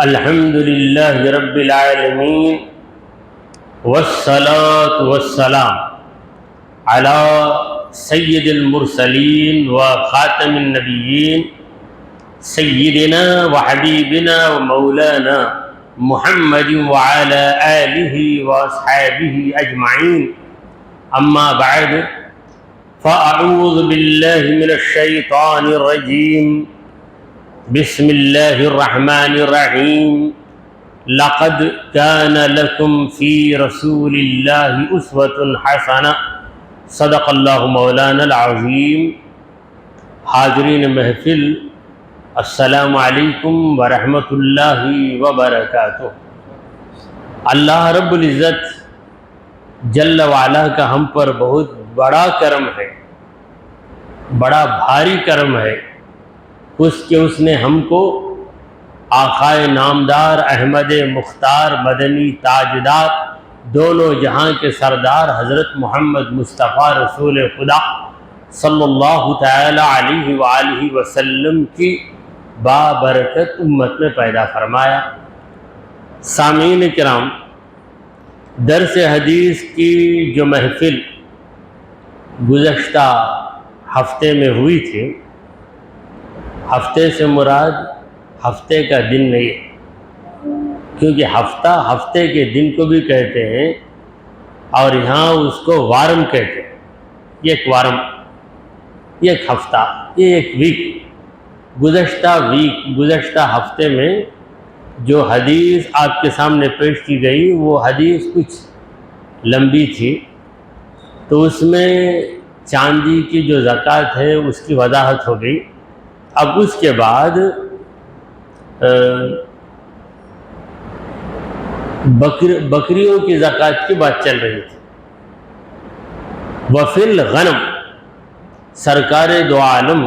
الحمد للہ رب العالمین والصلاة والسلام علی سید المرسلین و خاتم النبیین سیدنا و حبیبنا و مولانا محمد وعلی آلہ و اصحابہ اجمعین. اما بعد فاعوذ باللہ من الشیطان الرجیم. بسم اللہ الرحمن الرحیم. لقد كان لكم في رسول الله اسوة حسنة. صدق اللہ مولانا العظیم. حاضرین محفل، السلام علیکم ورحمۃ اللہ وبرکاتہ. اللہ رب العزت جل وعلا کا ہم پر بہت بڑا کرم ہے، بڑا بھاری کرم ہے اس نے ہم کو آقائے نامدار احمد مختار مدنی تاجدار دونوں جہاں کے سردار حضرت محمد مصطفیٰ رسول خدا صلی اللہ تعالی علیہ وآلہ وسلم کی بابرکت امت میں پیدا فرمایا. سامعین کرام، درس حدیث کی جو محفل گزشتہ ہفتے میں ہوئی تھی، ہفتے سے مراد ہفتے کا دن نہیں ہے، کیونکہ ہفتہ ہفتے کے دن کو بھی کہتے ہیں اور یہاں اس کو وارم کہتے ہیں. یہ ایک وارم، یہ ایک ہفتہ، یہ ایک ویک. گزشتہ ہفتے میں جو حدیث آپ کے سامنے پیش کی گئی وہ حدیث کچھ لمبی تھی، تو اس میں چاندی کی جو زکوٰۃ ہے اس کی وضاحت ہو گئی. اب اس کے بعد بکریوں کی زکوٰۃ کی بات چل رہی تھی. وفی الغنم، سرکار دو عالم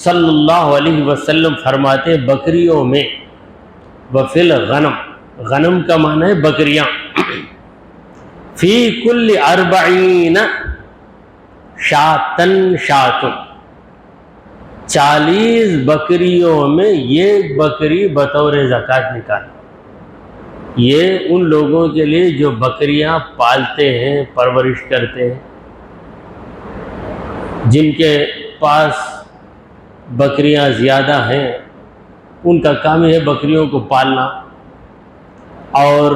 صلی اللہ علیہ وسلم فرماتے بکریوں میں. وفی الغنم، غنم کا معنی ہے بکریاں. فی کل 40 شاتن شاتن، 40 بکریوں میں ایک بکری بطور زکوٰۃ نکال. یہ ان لوگوں کے لیے جو بکریاں پالتے ہیں، پرورش کرتے ہیں، جن کے پاس بکریاں زیادہ ہیں، ان کا کام ہے بکریوں کو پالنا. اور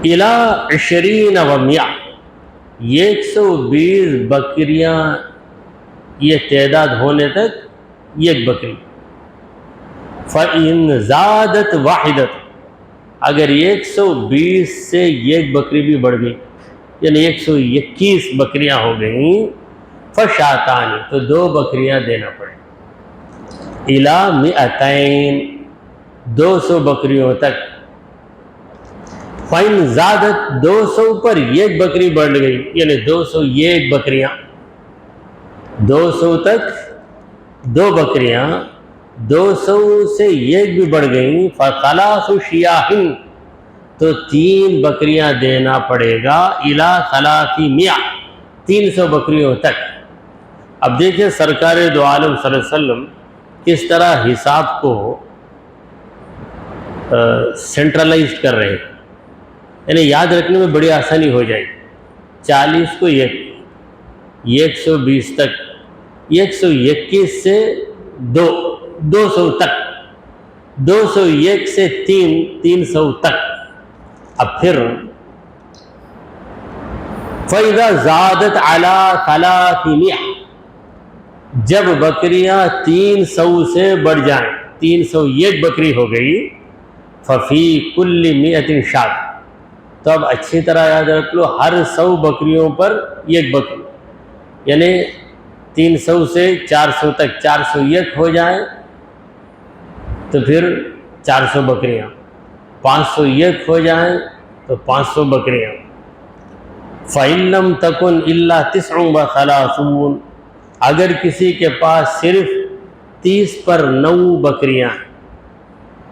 الی 20 و 100، 120 بکریاں یہ تعداد ہونے تک ایک بکری. فَإِن زَادَتْ وَاحِدَةٌ، اگر 120 سے ایک بکری بھی بڑھ گئی، یعنی 121 بکریاں ہو گئیں، فَشَاتَانِ، تو 2 بکریاں دینا پڑے. إِلَى 200، 200 بکریوں تک. فَإِن زَادَتْ، 200 پر ایک بکری بڑھ گئی، یعنی 201 بکریاں، 200 تک 2 بکریاں، 200 سے ایک بھی بڑھ گئیں، فَثَلَاثُ شِيَاحٍ، تو 3 بکریاں دینا پڑے گا. إِلَى 300، 300 بکریوں تک. اب دیکھیں سرکار دو عالم صلی اللہ علیہ وسلم کس طرح حساب کو سینٹرلائز کر رہے ہیں، یعنی یاد رکھنے میں بڑی آسانی ہو جائے گی. 40 کو 1، 120 تک، 121 سے 2، 200 تک، 201 سے 3، 300 تک. اب پھر فَإِذَا زَادَتْ عَلَى 300، جب بکریاں 300 سے بڑھ جائیں، 301 بکری ہو گئی، فَفِي كُلِّ 100 شاۃ، تو اب اچھی طرح یاد رکھ لو ہر 100 بکریوں پر ایک بکری، یعنی 300 سے 400 تک 401 ہو جائیں تو پھر 400 بکریاں، 501 ہو جائیں تو 500 بکریاں. فَإِن لَمْ تَكُنْ إِلَّا 39، اگر کسی کے پاس صرف 30 پر 9 بکریاں ہیں،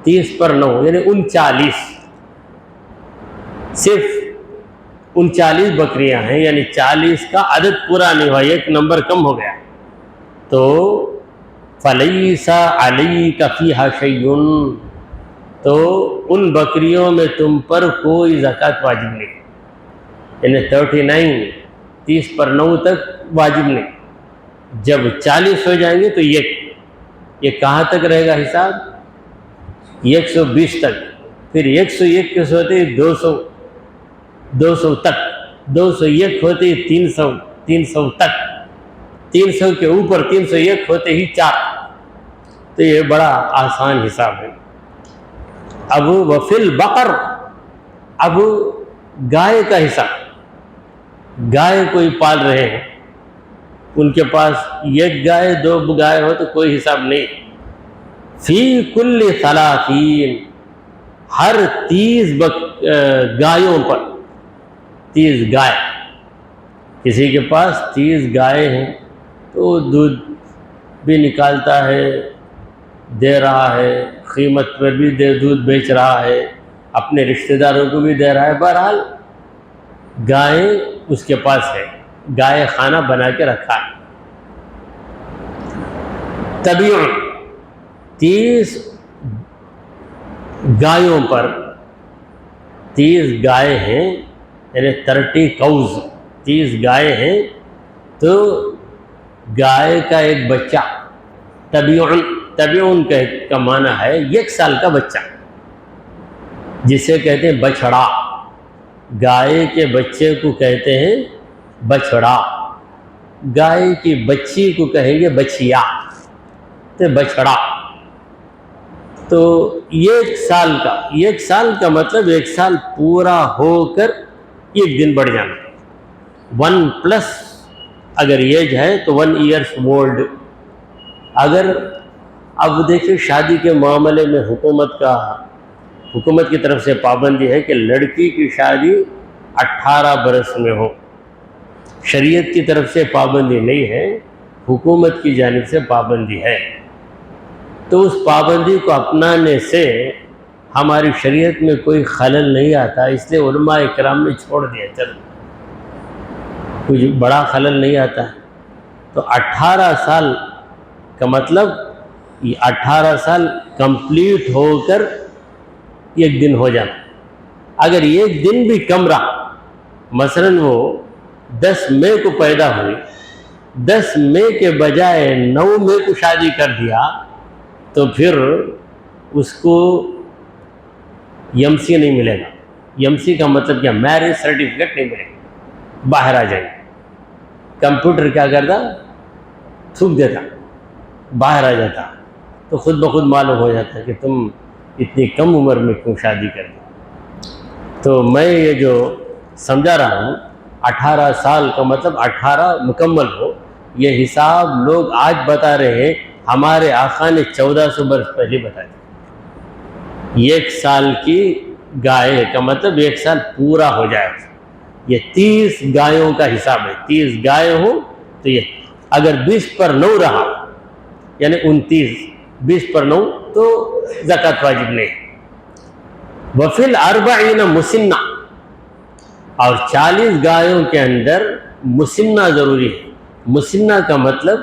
30 پر 9 یعنی 39، صرف 39 بکریاں ہیں، یعنی 40 کا عدد پورا نہیں ہوا، ایک نمبر کم ہو گیا، تو فَلَيْسَ عَلَيْكَ فِيهَا شَيْءٌ، تو ان بکریوں میں تم پر کوئی زکوٰۃ واجب نہیں، یعنی 30 پر 9 تک واجب نہیں. جب 40 ہو جائیں گے تو یہ کہاں تک رہے گا حساب؟ 120 تک. پھر 101 کے ہوتے 200 تک، 201 ہوتے 300 تک، 300 کے اوپر 301 ہوتے ہی 4. تو یہ بڑا آسان حساب ہے. اب وفی البقر، اب گائے کا حساب. گائے کوئی پال رہے ہیں، ان کے پاس 1 گائے 2 گائے ہو تو کوئی حساب نہیں. فی کل 30، ہر 30 گایوں پر، 30 گائے. کسی کے پاس 30 گائے ہیں تو دودھ بھی نکالتا ہے، دے رہا ہے، قیمت پر بھی دودھ بیچ رہا ہے، اپنے رشتہ داروں کو بھی دے رہا ہے. بہرحال گائے اس کے پاس ہے، گائے خانہ بنا کے رکھا ہے. طبیع 30 گایوں پر، 30 گائے ہیں، یعنی 30 cows، 30 گائے ہیں تو گائے کا ایک بچہ، طبیعن کا معنی ہے 1 سال کا بچہ، جسے کہتے ہیں بچڑا. گائے کے بچے کو کہتے ہیں بچڑا، گائے کی بچی کو کہیں گے بچیا، تو بچڑا. تو 1 سال کا مطلب 1 سال پورا ہو کر 1 دن بڑھ جانا. 1+ اگر ایج ہے تو 1 years old. اگر اب دیکھیں شادی کے معاملے میں حکومت کی طرف سے پابندی ہے کہ لڑکی کی شادی 18 برس میں ہو. شریعت کی طرف سے پابندی نہیں ہے، حکومت کی جانب سے پابندی ہے. تو اس پابندی کو اپنانے سے ہماری شریعت میں کوئی خلل نہیں آتا، اس لیے علماء اکرام نے چھوڑ دیا. چلو کچھ بڑا خلل نہیں آتا. تو 18 سال کا مطلب یہ 18 سال کمپلیٹ ہو کر 1 دن ہو جانا. اگر 1 دن بھی کم رہا، مثلاً وہ 10 مئی کو پیدا ہوئی، 10 مئی کے بجائے 9 مئی کو شادی کر دیا تو پھر اس کو یمسی نہیں ملے گا. یمسی کا مطلب کیا؟ میرج سرٹیفکیٹ نہیں ملے گا، باہر آ جائے گا. کمپیوٹر کیا کرتا؟ تھوک دیتا، باہر آ جاتا، تو خود بخود معلوم ہو جاتا ہے کہ تم اتنی کم عمر میں کیوں شادی کر دی. تو میں یہ جو سمجھا رہا ہوں 18 سال کا مطلب 18 مکمل ہو، یہ حساب لوگ آج بتا رہے ہیں، ہمارے آقا نے 1400 برس پہلے بتایا. 1 سال کی گائے کا مطلب 1 سال پورا ہو جائے. یہ 30 گایوں کا حساب ہے. 30 گائے ہوں تو یہ اگر 20 پر 9 رہا، یعنی 29، 20 پر 9 تو زکوٰۃ واجب نہیں. وفی الاربعین مسنہ، اور 40 گایوں کے اندر مسنہ ضروری ہے. مسنہ کا مطلب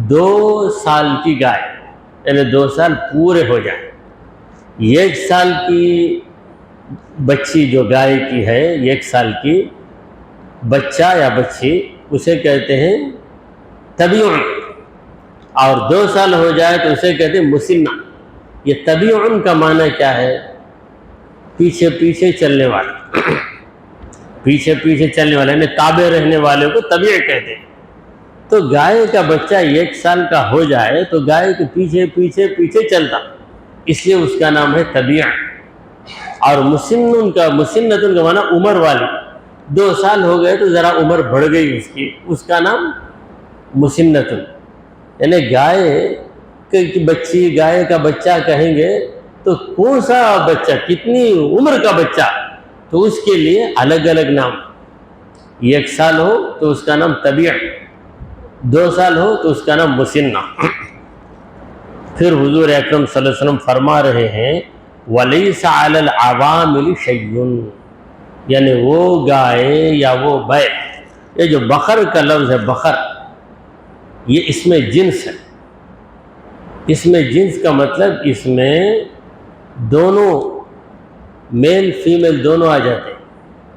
2 سال کی گائے، یعنی 2 سال پورے ہو جائیں. 1 سال کی بچی جو گائے کی ہے، 1 سال کی بچہ یا بچی، اسے کہتے ہیں طبیعن. اور 2 سال ہو جائے تو اسے کہتے ہیں مسنہ. یہ طبیعن کا معنی کیا ہے؟ پیچھے پیچھے چلنے والا، پیچھے پیچھے چلنے والا، یعنی تابع رہنے والے کو طبیع کہتے ہیں. تو گائے کا بچہ 1 سال کا ہو جائے تو گائے کے پیچھے پیچھے پیچھے چلتا، اس لیے اس کا نام ہے طبیع. اور مسنن کا معنی عمر والی. 2 سال ہو گئے تو ذرا عمر بڑھ گئی اس کی، اس کا نام مسنتن. یعنی گائے کی بچی، گائے کا بچہ کہیں گے تو کون سا بچہ، کتنی عمر کا بچہ، تو اس کے لیے الگ الگ نام. 1 سال ہو تو اس کا نام طبیع، 2 سال ہو تو اس کا نام مسنہ. پھر حضور اکرم صلی اللہ علیہ وسلم فرما رہے ہیں وَلَيْسَ عَلَى الْعَوَامِلِ شَيْءٌ، یعنی وہ گائے یا وہ بیل. یہ جو بقر کا لفظ ہے، بقر، یہ اس میں جنس ہے. اس میں جنس کا مطلب اس میں دونوں میل فیمیل دونوں آ جاتے ہیں،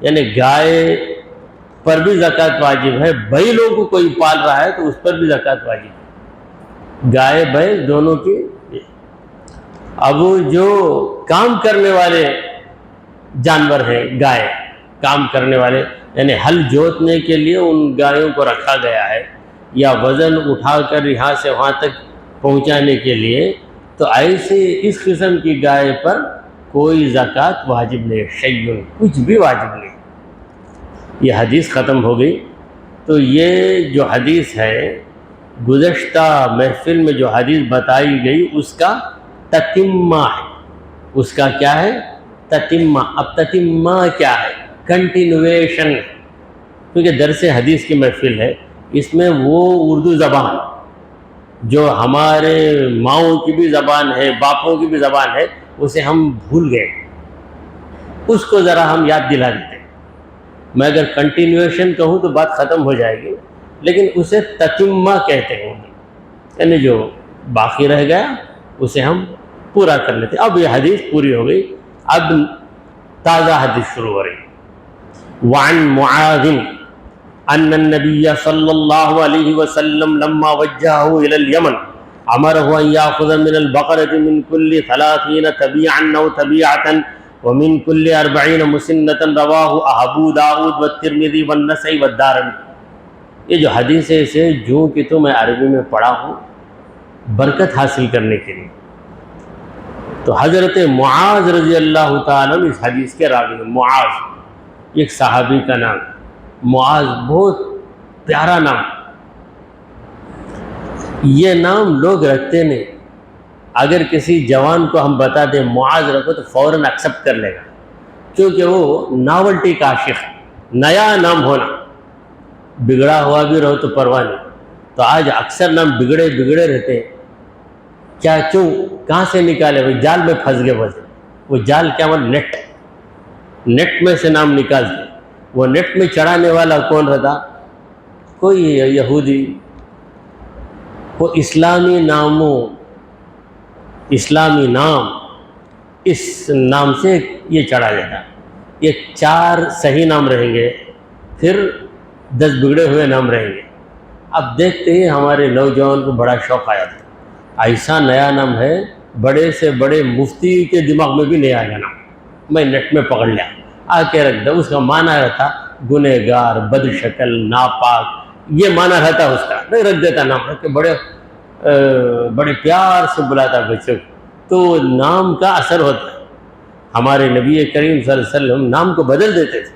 یعنی گائے پر بھی زکوٰۃ واجب ہے، بھائی لوگوں کو کوئی پال رہا ہے تو اس پر بھی زکوٰۃ واجب ہے، گائے بیل دونوں کی۔ اب جو کام کرنے والے جانور ہیں، گائے کام کرنے والے، یعنی ہل جوتنے کے لیے ان گایوں کو رکھا گیا ہے یا وزن اٹھا کر یہاں سے وہاں تک پہنچانے کے لیے، تو ایسے اس قسم کی گائے پر کوئی زکوٰۃ واجب نہیں، شیء کچھ بھی واجب نہیں۔ یہ حدیث ختم ہو گئی۔ تو یہ جو حدیث ہے گزشتہ محفل میں جو حدیث بتائی گئی اس کا تتمہ ہے، اس کا کیا ہے؟ تتمہ۔ اب تتمہ کیا ہے؟ کنٹینویشن، کیونکہ درس حدیث کی محفل ہے، اس میں وہ اردو زبان جو ہمارے ماؤں کی بھی زبان ہے، باپوں کی بھی زبان ہے، اسے ہم بھول گئے، اس کو ذرا ہم یاد دلا دیتے ہیں۔ میں اگر کنٹینویشن کہوں تو بات ختم ہو جائے گی، لیکن اسے تتمہ کہتے ہیں، یعنی جو باقی رہ گیا اسے ہم پورا کر لیتے۔ اب یہ حدیث پوری ہو گئی، اب تازہ حدیث شروع ہو رہی۔ وعن معاذ ان النبی صلی اللہ علیہ وسلم لما وجہه الى اليمن امره ان یاخذ من البقرة من كل 30 تبیعا او تبیعة ومن كل 40 مسنة، رواہ ابو داؤد والترمذی والنسائی والدارمی۔ یہ جو حدیث ہے اسے جو کہ تو میں عربی میں پڑھا ہوں برکت حاصل کرنے کے لیے۔ تو حضرت معاذ رضی اللہ تعالیٰ عنہ اس حدیث کے راوی ہیں۔ معاذ ایک صحابی کا نام، معاذ بہت پیارا نام، یہ نام لوگ رکھتے نہیں۔ اگر کسی جوان کو ہم بتا دیں معاذ رکھو تو فوراً ایکسیپٹ کر لے گا، کیونکہ وہ ناولٹی کا عاشق ہے، نیا نام ہونا، بگڑا ہوا بھی رہو تو پرواہ نہیں۔ تو آج اکثر نام بگڑے رہتے ہیں، کیا کیوں کہاں سے نکالے؟ وہ جال میں پھنس گئے بولتے، وہ جال کیا مطلب؟ نیٹ میں سے نام نکالتے۔ وہ نیٹ میں چڑھانے والا کون رہتا؟ کوئی یہودی، وہ اسلامی ناموں، اسلامی نام، اس نام سے یہ چڑھا جاتا۔ یہ 4 صحیح نام رہیں گے، پھر 10 بگڑے ہوئے نام رہیں گے۔ اب دیکھتے ہیں ہمارے نوجوان کو بڑا شوق آیا تھا، ایسا نیا نام ہے بڑے سے بڑے مفتی کے دماغ میں بھی نہیں آیا نام، میں نیٹ میں پکڑ لیا، آ کے رکھ دیا۔ اس کا معنی رہتا گنہگار، بد شکل، ناپاک، یہ معنی رہتا اس کا، نہیں رکھ دیتا نام، رکھ کے بڑے پیار سے بلاتا بچوں کو، تو نام کا اثر ہوتا ہے۔ ہمارے نبی کریم صلی اللہ علیہ وسلم نام کو بدل دیتے تھے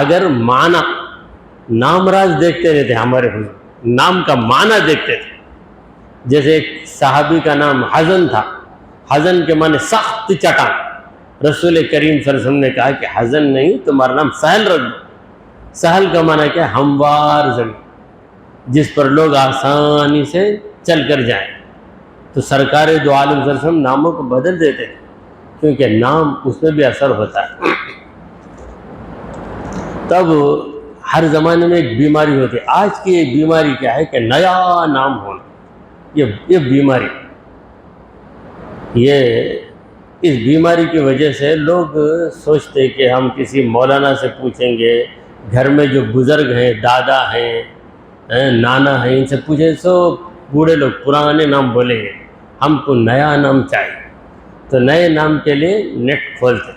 اگر معنی، نام راز دیکھتے رہتے ہمارے حضور، نام کا معنی دیکھتے تھے۔ جیسے ایک صحابی کا نام حزن تھا، حزن کے معنی سخت چٹان، رسول کریم صلی اللہ علیہ وسلم نے کہا کہ حزن نہیں، تمہارا نام سہل رکھ دو۔ سہل کا معنی کیا ہے؟ ہموار زمین، جس پر لوگ آسانی سے چل کر جائیں۔ تو سرکار دو عالم صلی اللہ علیہ وسلم ناموں کو بدل دیتے تھے، کیونکہ نام اس میں بھی اثر ہوتا ہے۔ تب ہر زمانے میں ایک بیماری ہوتی ہے، آج کی ایک بیماری کیا ہے کہ نیا نام ہونا، یہ بیماری، اس بیماری کی وجہ سے لوگ سوچتے کہ ہم کسی مولانا سے پوچھیں گے، گھر میں جو بزرگ ہیں، دادا ہیں، نانا ہیں، ان سے پوچھیں، سو بوڑھے لوگ پرانے نام بولیں گے، ہم کو نیا نام چاہیے۔ تو نئے نام کے لیے نیٹ کھولتے،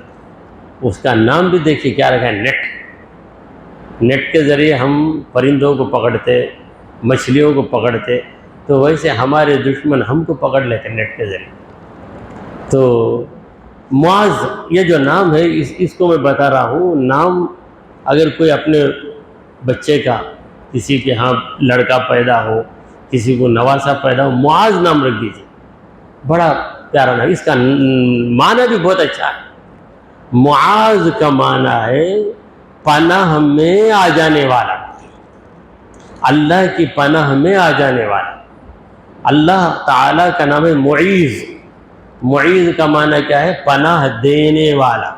اس کا نام بھی دیکھیے کیا رکھا ہے، نیٹ۔ نیٹ کے ذریعے ہم پرندوں کو پکڑتے، مچھلیوں کو پکڑتے، تو ویسے ہمارے دشمن ہم کو پکڑ لیتے نیٹ کے ذریعے۔ تو معاذ یہ جو نام ہے اس کو میں بتا رہا ہوں، نام اگر کوئی اپنے بچے کا، کسی کے ہاں لڑکا پیدا ہو، کسی کو نواسا پیدا ہو، معاذ نام رکھ دیجیے، بڑا پیارا نام، اس کا معنی بھی بہت اچھا ہے۔ معاذ کا معنی ہے پناہ میں آ جانے والا، اللہ کی پناہ میں آ جانے والا۔ اللہ تعالیٰ کا نام ہے معیذ، معیذ کا معنی کیا ہے؟ پناہ دینے والا۔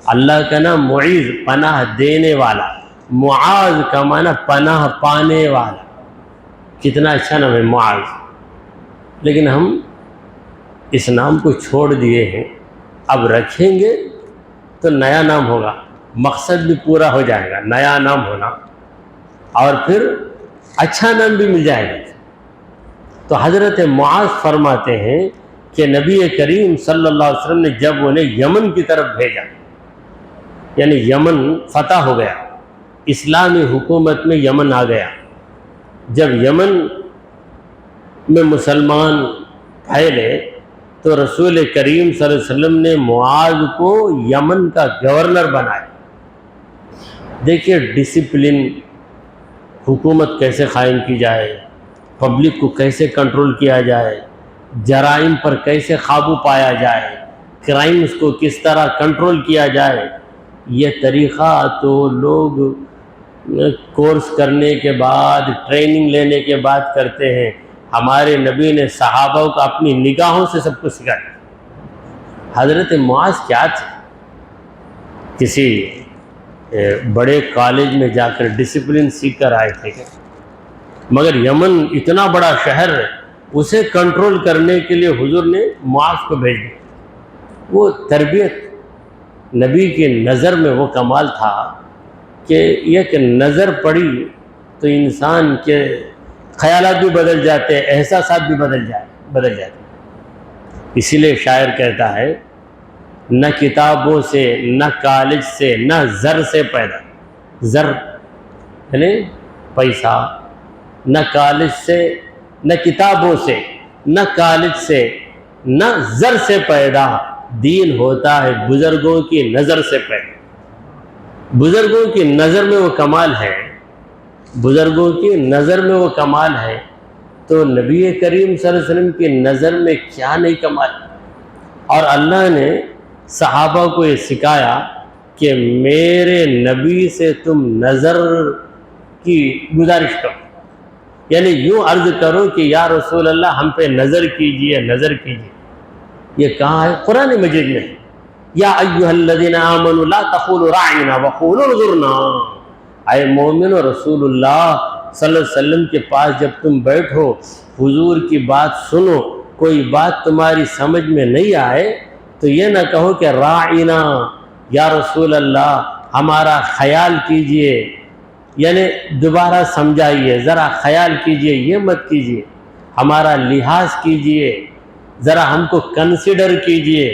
اللہ کا نام معیذ، پناہ دینے والا۔ معاذ کا معنی پناہ پانے والا۔ کتنا اچھا نام ہے معاذ۔ لیکن ہم اس نام کو چھوڑ دیے ہیں، اب رکھیں گے تو نیا نام ہوگا، مقصد بھی پورا ہو جائے گا، نیا نام ہونا، اور پھر اچھا نام بھی مل جائے گا۔ تو حضرت معاذ فرماتے ہیں کہ نبی کریم صلی اللہ علیہ وسلم نے جب انہیں یمن کی طرف بھیجا، یعنی یمن فتح ہو گیا، اسلامی حکومت میں یمن آ گیا، جب یمن میں مسلمان پھیلے تو رسول کریم صلی اللہ علیہ وسلم نے معاذ کو یمن کا گورنر بنایا۔ دیکھیے ڈسپلن، حکومت کیسے قائم کی جائے، پبلک کو کیسے کنٹرول کیا جائے، جرائم پر کیسے قابو پایا جائے، کرائمز کو کس طرح کنٹرول کیا جائے، یہ طریقہ تو لوگ کورس کرنے کے بعد، ٹریننگ لینے کے بعد کرتے ہیں۔ ہمارے نبی نے صحابہ کو اپنی نگاہوں سے سب کچھ سکھایا۔ حضرت معاذ کیا تھے؟ کسی بڑے کالج میں جا کر ڈسپلن سیکھ کر آئے تھے، مگر یمن اتنا بڑا شہر ہے، اسے کنٹرول کرنے کے لیے حضور نے معاذ کو بھیج دیا۔ وہ تربیت نبی کی نظر میں وہ کمال تھا کہ یہ کہ نظر پڑی تو انسان کے خیالات بھی بدل جاتے، احساسات بھی بدل جاتے۔ اسی لیے شاعر کہتا ہے، نہ کتابوں سے، نہ کالج سے، نہ زر سے پیدا، زر یعنی پیسہ، نہ کالج سے، نہ کتابوں سے، نہ کالج سے، نہ زر سے پیدا، دین ہوتا ہے بزرگوں کی نظر سے پیدا۔ بزرگوں کی نظر میں وہ کمال ہے، بزرگوں کی نظر میں وہ کمال ہے، تو نبی کریم صلی اللہ علیہ وسلم کی نظر میں کیا نہیں کمال۔ اور اللہ نے صحابہ کو یہ سکھایا کہ میرے نبی سے تم نظر کی گزارش کرو، یعنی یوں عرض کرو کہ یا رسول اللہ ہم پہ نظر کیجئے، نظر کیجئے۔ یہ کہاں ہے؟ قرآن مجید میں، یا ایھا الذین آمنوا لا تقولوا راعنا وقولوا انظرنا۔ اے مومنو، رسول اللہ صلی اللہ علیہ وسلم کے پاس جب تم بیٹھو، حضور کی بات سنو، کوئی بات تمہاری سمجھ میں نہیں آئے تو یہ نہ کہو کہ راعنا، یا رسول اللہ ہمارا خیال کیجئے، یعنی دوبارہ سمجھائیے، ذرا خیال کیجئے، یہ مت کیجئے، ہمارا لحاظ کیجئے، ذرا ہم کو کنسیڈر کیجئے،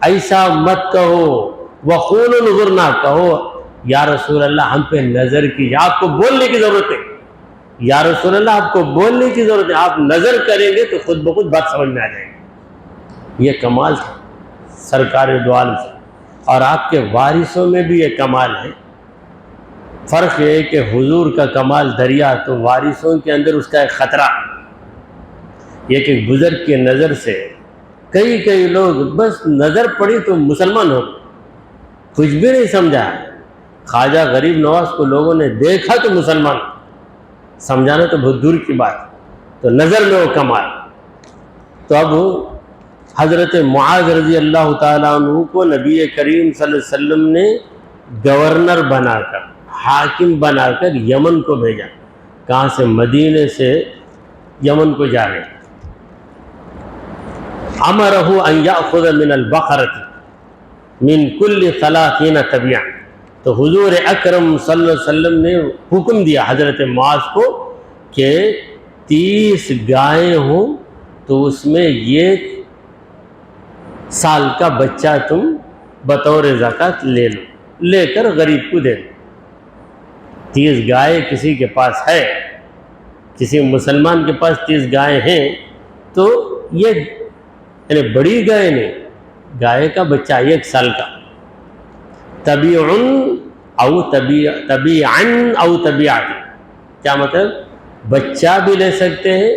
ایسا مت کہو، وقولوا انظرنا، کہو یا رسول اللہ ہم پہ نظر کیجئے۔ آپ کو بولنے کی ضرورت ہے، یا رسول اللہ آپ کو بولنے کی ضرورت ہے، آپ نظر کریں گے تو خود بخود بات سمجھ میں آ جائے گی۔ یہ کمال تھا سرکار دو عالم سے، اور آپ کے وارثوں میں بھی یہ کمال ہے۔ فرق یہ ہے کہ حضور کا کمال دریا، تو وارثوں کے اندر اس کا ایک خطرہ، یہ کہ بزرگ کی نظر سے کئی لوگ بس نظر پڑی تو مسلمان ہو گئے، کچھ بھی نہیں سمجھا۔ خواجہ غریب نواز کو لوگوں نے دیکھا تو مسلمان، سمجھانا تو بہت دور کی بات، تو نظر میں وہ کمال۔ تو اب حضرت معاذ رضی اللہ تعالیٰ عنہ کو نبی کریم صلی اللہ علیہ وسلم نے گورنر بنا کر، حاکم بنا کر یمن کو بھیجا۔ کہاں سے؟ مدینے سے یمن کو جا رہے۔ امرہ ان یاخذ من البقرۃ من کل 30 تبیعا، تو حضور اکرم صلی اللہ علیہ وسلم نے حکم دیا حضرت معاذ کو کہ 30 گائیں ہوں تو اس میں 1 سال کا بچہ تم بطور زکوٰۃ لے لو، لے کر غریب کو دے دو۔ 30 گائے کسی کے پاس ہے، کسی مسلمان کے پاس 30 گائے ہیں، تو یہ یعنی بڑی گائے نہیں، گائے کا بچہ 1 سال کا، طبیعن او طبیعت، کیا مطلب؟ بچہ بھی لے سکتے ہیں،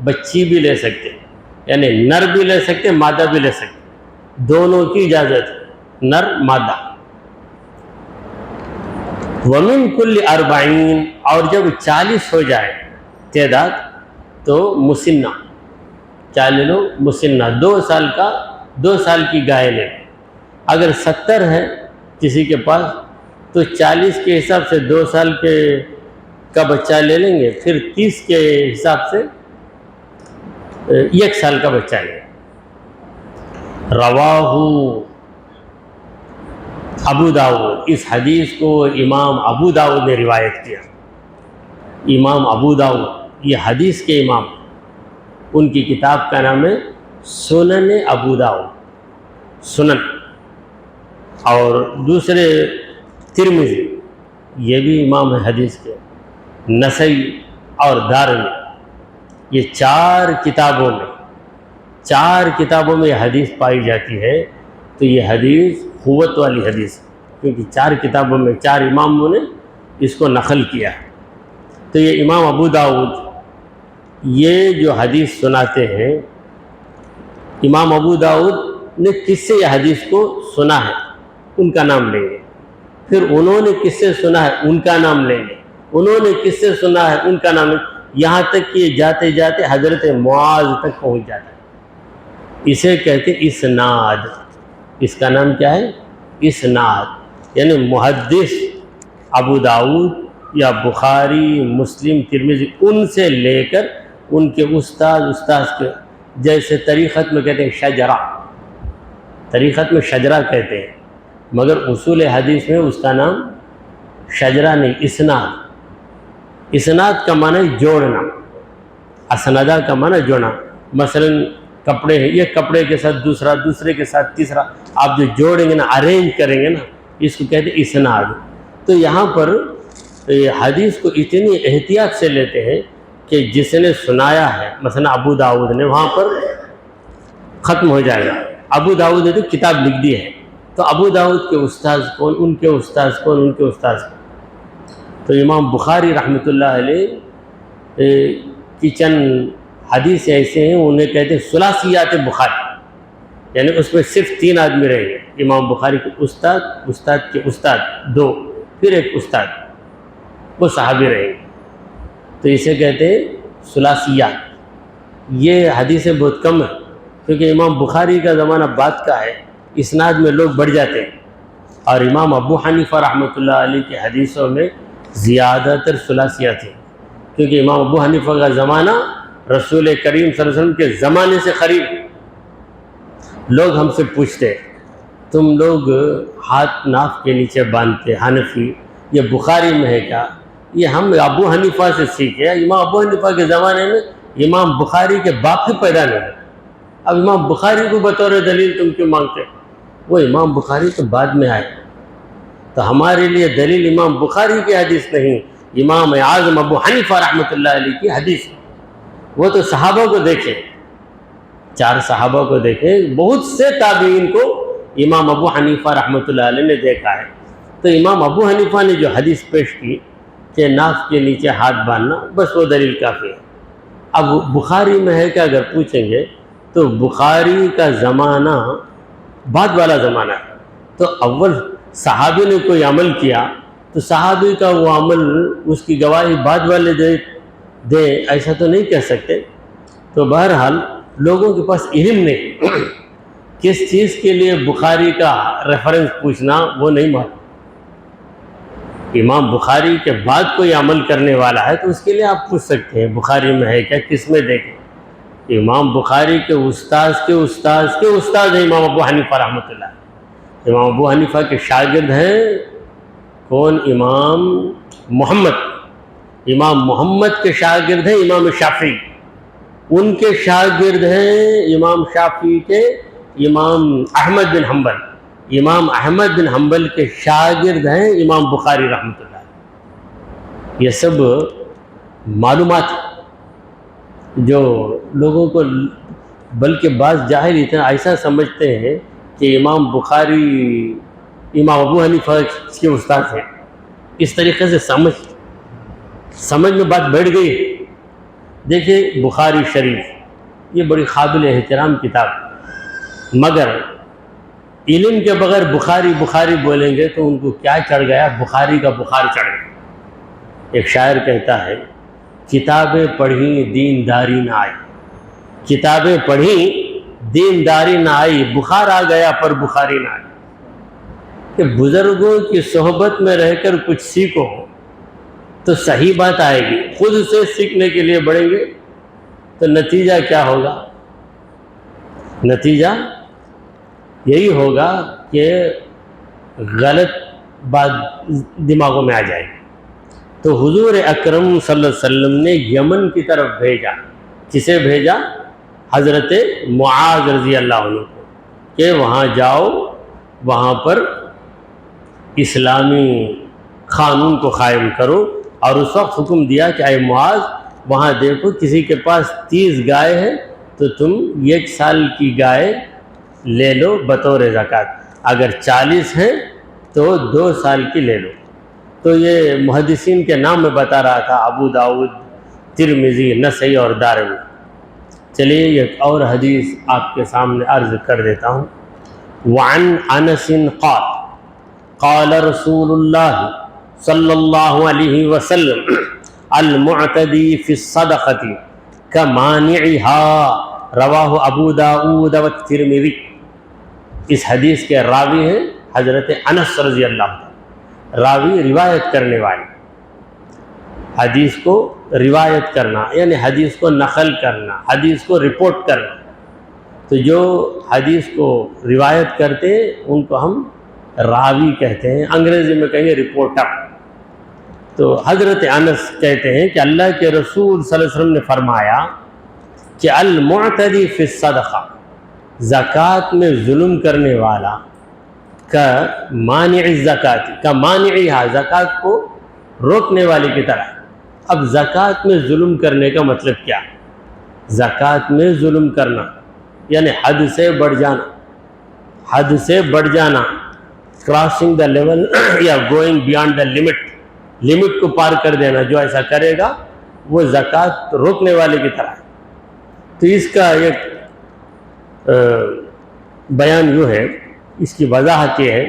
بچی بھی لے سکتے ہیں، یعنی نر بھی لے سکتے ہیں، مادہ بھی لے سکتے ہیں، دونوں کی اجازت ہے، نر مادہ۔ ومن کل 40، اور جب 40 ہو جائے تعداد تو مسنہ، کیا لے لو؟ مسنہ، 2 سال کی گائے لے۔ اگر 70 ہے کسی کے پاس تو 40 کے حساب سے 2 سال کا بچہ لے لیں گے، پھر 30 کے حساب سے 1 سال کا بچہ ہے. رواہ ابو داؤد، اس حدیث کو امام ابو داؤد نے روایت کیا. امام ابو داؤد یہ حدیث کے امام، ان کی کتاب کا نام ہے سنن ابو داؤد، سنن. اور دوسرے ترمذی، یہ بھی امام ہے حدیث کے، نسائی اور دارمی، یہ 4 کتابوں میں یہ حدیث پائی جاتی ہے. تو یہ حدیث قوت والی حدیث ہے، کیونکہ 4 کتابوں میں 4 اماموں نے اس کو نقل کیا. تو یہ امام ابو داؤد یہ جو حدیث سناتے ہیں، امام ابو داؤد نے کس سے یہ حدیث کو سنا ہے ان کا نام لیں گے، پھر انہوں نے کس سے سنا ہے ان کا نام لیں گے، انہوں نے کس سے سنا ہے ان کا نام لیں گے، یہاں تک کہ جاتے جاتے حضرت معاذ تک پہنچ جاتا ہے. اسے کہتے اسناد. اس کا نام کیا ہے؟ اسناد. یعنی محدث ابو داؤد یا بخاری، مسلم، ترمذی، ان سے لے کر ان کے استاد کے، جیسے طریقت میں کہتے ہیں شجرہ، طریقت میں شجرہ کہتے ہیں، مگر اصول حدیث میں اس کا نام شجرہ نہیں، اسناد. اسناد کا معنی جوڑنا، اسندہ کا معنی جوڑنا. مثلا کپڑے ہیں، یہ کپڑے کے ساتھ دوسرا، دوسرے کے ساتھ تیسرا، آپ جو جوڑیں گے نا، ارینج کریں گے نا، اس کو کہتے ہیں اسناد. تو یہاں پر حدیث کو اتنی احتیاط سے لیتے ہیں کہ جس نے سنایا ہے، مثلا ابو داؤد نے، وہاں پر ختم ہو جائے گا. ابو داؤد نے تو کتاب لکھ دی ہے، تو ابو داؤد کے استاذ کون، ان کے استاذ کون، ان کے استاذ کون. تو امام بخاری رحمۃ اللہ علیہ کی چند حدیث ایسے ہیں، انہیں کہتے ہیں ثلاثیات بخاری، یعنی اس میں صرف 3 آدمی رہیں گے. امام بخاری کے استاد، استاد کے استاد 2، پھر ایک استاد، وہ صحابی رہیں گے. تو اسے کہتے ہیں ثلاثیات. یہ حدیثیں بہت کم ہیں، کیونکہ امام بخاری کا زمانہ بعد کا ہے، اسناد میں لوگ بڑھ جاتے ہیں. اور امام ابو حنیفہ رحمۃ اللہ علیہ کی حدیثوں میں زیادہ تر ثلاثیات ہیں، کیونکہ امام ابو حنیفہ کا زمانہ رسول کریم صلی اللہ علیہ وسلم کے زمانے سے قریب. لوگ ہم سے پوچھتے تم لوگ ہاتھ ناف کے نیچے باندھتے حنفی، یہ بخاری میں ہے کیا؟ یہ ہم ابو حنیفہ سے سیکھے. امام ابو حنیفہ کے زمانے میں امام بخاری کے باپ بھی پیدا نہیں ہے. اب امام بخاری کو بطور دلیل تم کیوں مانگتے؟ وہ امام بخاری تو بعد میں آئے. تو ہمارے لیے دلیل امام بخاری کی حدیث نہیں، امام اعظم ابو حنیفہ رحمۃ اللہ علیہ کی حدیث. وہ تو صحابہ کو دیکھیں، 4 صحابہ کو دیکھیں، بہت سے تابعین کو امام ابو حنیفہ رحمۃ اللہ علیہ نے دیکھا ہے. تو امام ابو حنیفہ نے جو حدیث پیش کی کہ ناف کے نیچے ہاتھ باندھنا، بس وہ دلیل کافی ہے. اب بخاری میں ہے کہ اگر پوچھیں گے تو بخاری کا زمانہ بعد والا زمانہ ہے. تو اول صحابی نے کوئی عمل کیا تو صحابی کا وہ عمل، اس کی گواہی بعد والے دے، ایسا تو نہیں کہہ سکتے. تو بہرحال لوگوں کے پاس علم نہیں، کس چیز کے لیے بخاری کا ریفرنس پوچھنا وہ نہیں معلوم. امام بخاری کے بعد کوئی عمل کرنے والا ہے تو اس کے لیے آپ پوچھ سکتے ہیں بخاری میں ہے کیا، کس میں دیکھیں. امام بخاری کے استاذ کے استاذ کے استاد ہیں امام ابو حنیفہ رحمۃ اللہ. امام ابو حنیفہ کے شاگرد ہیں کون؟ امام محمد. امام محمد کے شاگرد ہیں امام شافعی. ان کے شاگرد ہیں امام شافعی کے امام احمد بن حنبل. امام احمد بن حنبل کے شاگرد ہیں امام بخاری رحمۃ اللہ. یہ سب معلومات جو لوگوں کو، بلکہ بعض جاہل اتنا ایسا سمجھتے ہیں کہ امام بخاری امام ابو حنیفہ کے استاد ہیں. اس طریقے سے سمجھ میں بات بیٹھ گئی. دیکھیں بخاری شریف یہ بڑی قابل احترام کتاب، مگر علم کے بغیر بخاری بخاری بولیں گے تو ان کو کیا چڑھ گیا؟ بخاری کا بخار چڑھ گیا. ایک شاعر کہتا ہے کتابیں پڑھیں دینداری نہ آئی، کتابیں پڑھیں دینداری نہ آئی، بخار آ گیا پر بخاری نہ آئی. کہ بزرگوں کی صحبت میں رہ کر کچھ سیکھو تو صحیح بات آئے گی. خود سے سیکھنے کے لیے بڑھیں گے تو نتیجہ کیا ہوگا؟ نتیجہ یہی ہوگا کہ غلط بات دماغوں میں آ جائے گی۔ تو حضور اکرم صلی اللہ علیہ وسلم نے یمن کی طرف بھیجا، کسے بھیجا؟ حضرت معاذ رضی اللہ عنہ کو، کہ وہاں جاؤ، وہاں پر اسلامی قانون کو قائم کرو۔ اور اس وقت حکم دیا کہ اے معاذ، وہاں دیکھو کسی کے پاس 30 گائے ہیں تو تم 1 سال کی گائے لے لو بطور زکوٰۃ، اگر 40 ہیں تو 2 سال کی لے لو۔ تو یہ محدثین کے نام میں بتا رہا تھا، ابو داؤد، ترمذی، نسائی اور دارمی۔ چلیے ایک اور حدیث آپ کے سامنے عرض کر دیتا ہوں۔ وعن انس قال قال رسول اللہ صلی اللہ علیہ وسلم المعتدی فی الصدقۃ کمانعها رواہ ابو داؤد والترمذی۔ اس حدیث کے راوی ہیں حضرت انس رضی اللہ عنہ، راوی روایت کرنے والے، حدیث کو روایت کرنا یعنی حدیث کو نقل کرنا، حدیث کو رپورٹ کرنا۔ تو جو حدیث کو روایت کرتے ہیں ان کو ہم راوی کہتے ہیں، انگریزی میں کہیں گے رپورٹر۔ تو حضرت انس کہتے ہیں کہ اللہ کے رسول صلی اللہ علیہ وسلم نے فرمایا کہ المعتدی فی الصدقہ، زکوٰۃ میں ظلم کرنے والا، کا مانع الزکوٰۃ، کا مانعہا، زکوٰۃ کو روکنے والے کی طرح۔ اب زکوٰۃ میں ظلم کرنے کا مطلب کیا؟ زکوٰۃ میں ظلم کرنا یعنی حد سے بڑھ جانا، حد سے بڑھ جانا، کراسنگ دا لیول یا going beyond the limit, limit کو پار کر دینا۔ جو ایسا کرے گا وہ زکوٰۃ روکنے والے کی طرح ہے۔ تو اس کا ایک بیان یوں ہے، اس کی وضاحت یہ ہے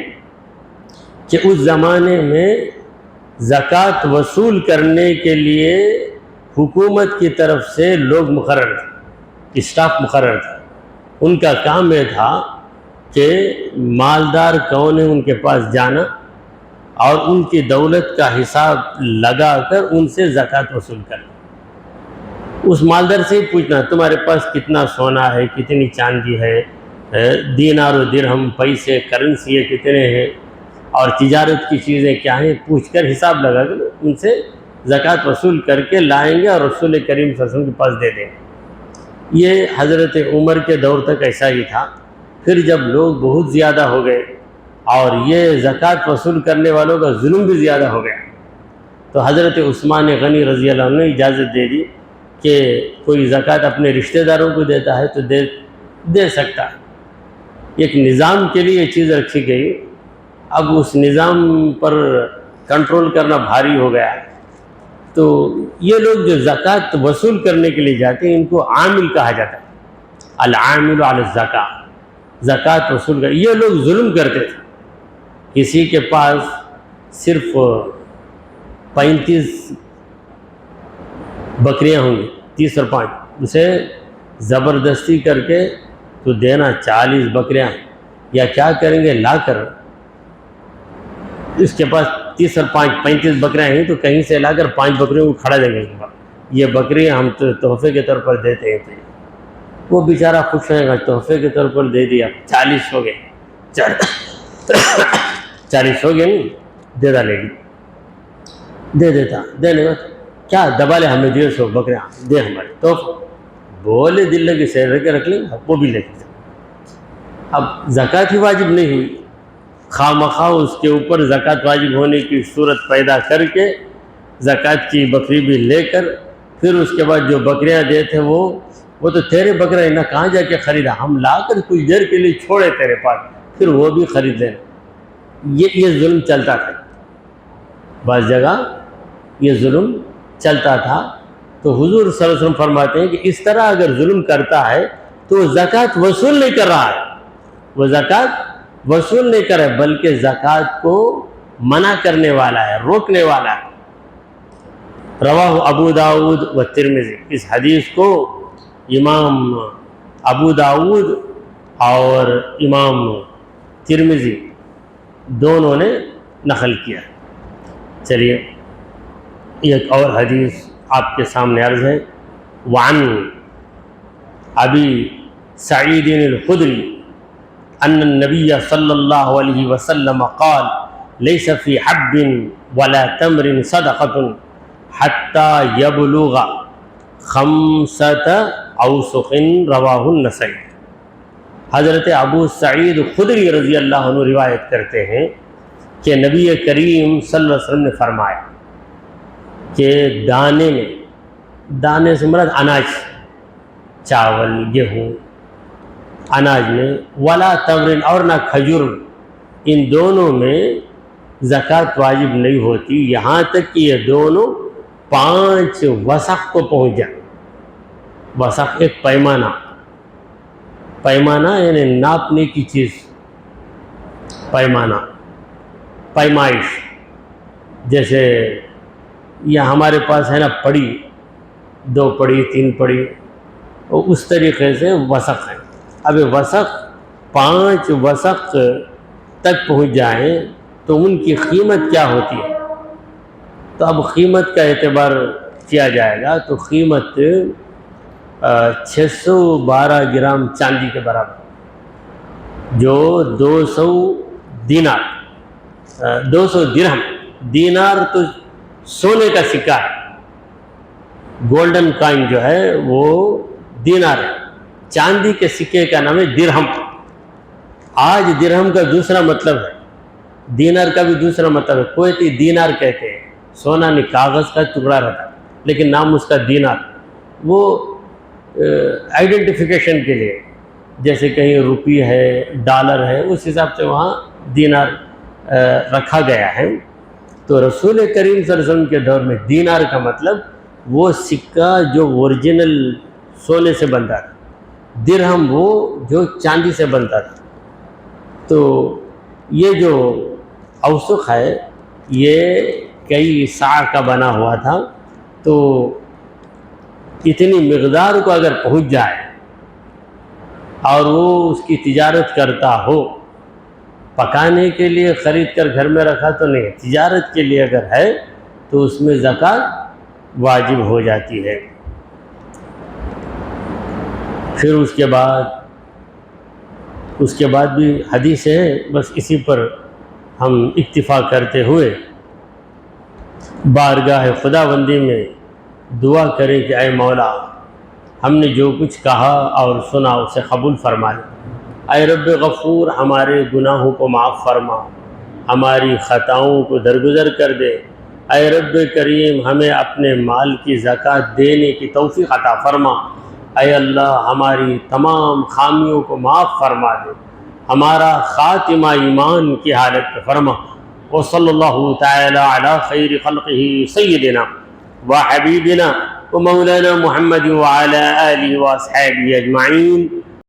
کہ اس زمانے میں زکوٰۃ وصول کرنے کے لیے حکومت کی طرف سے لوگ مقرر تھے، اسٹاف مقرر تھا۔ ان کا کام یہ تھا کہ مالدار کون ہے ان کے پاس جانا اور ان کی دولت کا حساب لگا کر ان سے زکوٰۃ وصول کرنا۔ اس مالدار سے ہی پوچھنا تمہارے پاس کتنا سونا ہے، کتنی چاندی ہے، دینار و درہم، پیسے، کرنسی ہے کتنے ہیں، اور تجارت کی چیزیں کیا ہیں، پوچھ کر حساب لگا کر ان سے زکوٰۃ وصول کر کے لائیں گے اور رسول کریم صلی اللہ علیہ وسلم کے پاس دے دیں گے۔ یہ حضرت عمر کے دور تک ایسا ہی تھا۔ پھر جب لوگ بہت زیادہ ہو گئے اور یہ زکوٰۃ وصول کرنے والوں کا ظلم بھی زیادہ ہو گیا، تو حضرت عثمان غنی رضی اللہ عنہ نے اجازت دے دی کہ کوئی زکوٰۃ اپنے رشتہ داروں کو دیتا ہے تو دے سکتا ہے۔ ایک نظام کے لیے یہ چیز رکھی گئی۔ اب اس نظام پر کنٹرول کرنا بھاری ہو گیا، تو یہ لوگ جو زکوٰۃ وصول کرنے کے لیے جاتے ہیں ان کو عامل کہا جاتا ہے، العامل علی الزکاۃ، زکوٰۃ وصول کر۔ یہ لوگ ظلم کرتے تھے، کسی کے پاس صرف 35 بکریاں ہوں گی، 30 اور 5، اسے زبردستی کر کے تو دینا 40 بکریاں، یا کیا کریں گے لا کر، اس کے پاس 30 اور 5 35 بکریاں ہیں تو کہیں سے لا کر 5 بکریوں کو کھڑا دیں گے، یہ بکریاں ہم تحفے کے طور پر دیتے ہیں۔ تو وہ بیچارہ خوش رہے گا، تحفے کے طور پر دے دیا، 40 ہو گئے، 40 ہو گئے، نہیں دے ڈالے گی، دے دیتا، دینے گا کیا دبا لے، ہمیں 150 بکریاں دے ہمارے، تو بولے دل لگی سے رکھ لیں، وہ بھی لے کے۔ اب زکوٰۃ ہی واجب نہیں ہوئی، خواہ مخواہ اس کے اوپر زکوٰۃ واجب ہونے کی صورت پیدا کر کے زکوٰۃ کی بکری بھی لے کر، پھر اس کے بعد جو بکریاں دیتے وہ تو تیرے بکرے نہ کہاں جا کے خریدا، ہم لا کر کچھ دیر کے لیے چھوڑے تیرے پاس، پھر وہ بھی خرید لینا۔ یہ ظلم چلتا تھا، بعض جگہ یہ ظلم چلتا تھا۔ تو حضور صلی اللہ علیہ وسلم فرماتے ہیں کہ اس طرح اگر ظلم کرتا ہے تو وہ زکوٰۃ وصول نہیں کر رہا ہے، وہ زکوٰۃ وصول نہیں کر رہا ہے بلکہ زکوٰۃ کو منع کرنے والا ہے، روکنے والا ہے۔ رواہ ابو داؤد و ترمذی، اس حدیث کو امام ابو داؤد اور امام ترمذی دونوں نے نقل کیا۔ چلیے ایک اور حدیث آپ کے سامنے عرض ہے۔ وعن ابی سعید الخدری ان النبی صلی اللہ علیہ وسلم قال لیس فی حب ولا تمر صدقۃ حتی یبلغ خمسۃ اوسق، رواہ النسائی۔ حضرت ابو سعید خدری رضی اللہ عنہ روایت کرتے ہیں کہ نبی کریم صلی اللہ علیہ وسلم نے فرمایا کہ دانے میں، دانے سے مراد اناج، چاول، گیہوں، اناج میں، ولا تمرن، اور نہ کھجور میں، ان دونوں میں زکوٰۃ واجب نہیں ہوتی یہاں تک کہ یہ دونوں 5 وسق کو پہنچ جائیں۔ وسق ایک پیمانہ، پیمانہ یعنی ناپنے کی چیز، پیمانہ، پیمائش، جیسے یہ ہمارے پاس ہے نا پڑی، 2 پڑی 3 پڑی، اس طریقے سے وسق ہے۔ اب وسق 5 وسق تک پہنچ جائیں تو ان کی قیمت کیا ہوتی ہے؟ تو اب قیمت کا اعتبار کیا جائے گا تو قیمت 612 گرام چاندی کے برابر، جو 200 دینار، 200 درہم، دینار تو سونے کا سکہ ہے، گولڈن کائن جو ہے وہ دینار ہے، چاندی کے سکے کا نام ہے درہم۔ آج درہم کا دوسرا مطلب ہے، دینار کا بھی دوسرا مطلب ہے، کویتی دینار کہتے ہیں، سونا نہیں کاغذ کا ٹکڑا رہتا ہے لیکن نام اس کا دینار۔ وہ آئیڈینٹیفیکیشن کے لیے، جیسے کہیں روپی ہے، ڈالر ہے، اس حساب سے وہاں دینار رکھا گیا ہے۔ تو رسول کریم صلی اللہ علیہ وسلم کے دور میں دینار کا مطلب وہ سکہ جو اوریجنل سونے سے بنتا تھا، درہم وہ جو چاندی سے بنتا تھا۔ تو یہ جو اوسق ہے یہ کئی سا کا بنا ہوا تھا، تو اتنی مقدار کو اگر پہنچ جائے اور وہ اس کی تجارت کرتا ہو، پکانے کے لیے خرید کر گھر میں رکھا تو نہیں، تجارت کے لیے اگر ہے تو اس میں زکوٰۃ واجب ہو جاتی ہے۔ پھر اس کے بعد بھی حدیث ہے، بس اسی پر ہم اکتفا کرتے ہوئے بارگاہ خداوندی میں دعا کریں کہ اے مولا، ہم نے جو کچھ کہا اور سنا اسے قبول فرما لے۔ اے رب غفور، ہمارے گناہوں کو معاف فرما، ہماری خطاؤں کو درگزر کر دے۔ اے رب کریم، ہمیں اپنے مال کی زکوٰۃ دینے کی توفیق عطا فرما۔ اے اللہ، ہماری تمام خامیوں کو معاف فرما دے، ہمارا خاتمہ ایمان کی حالت پہ فرما۔ وصلی اللہ تعالی علی خیر خلقہ سیدنا وحبیبنا ومولانا محمد وعلی آلہ واصحابہ اجمعین۔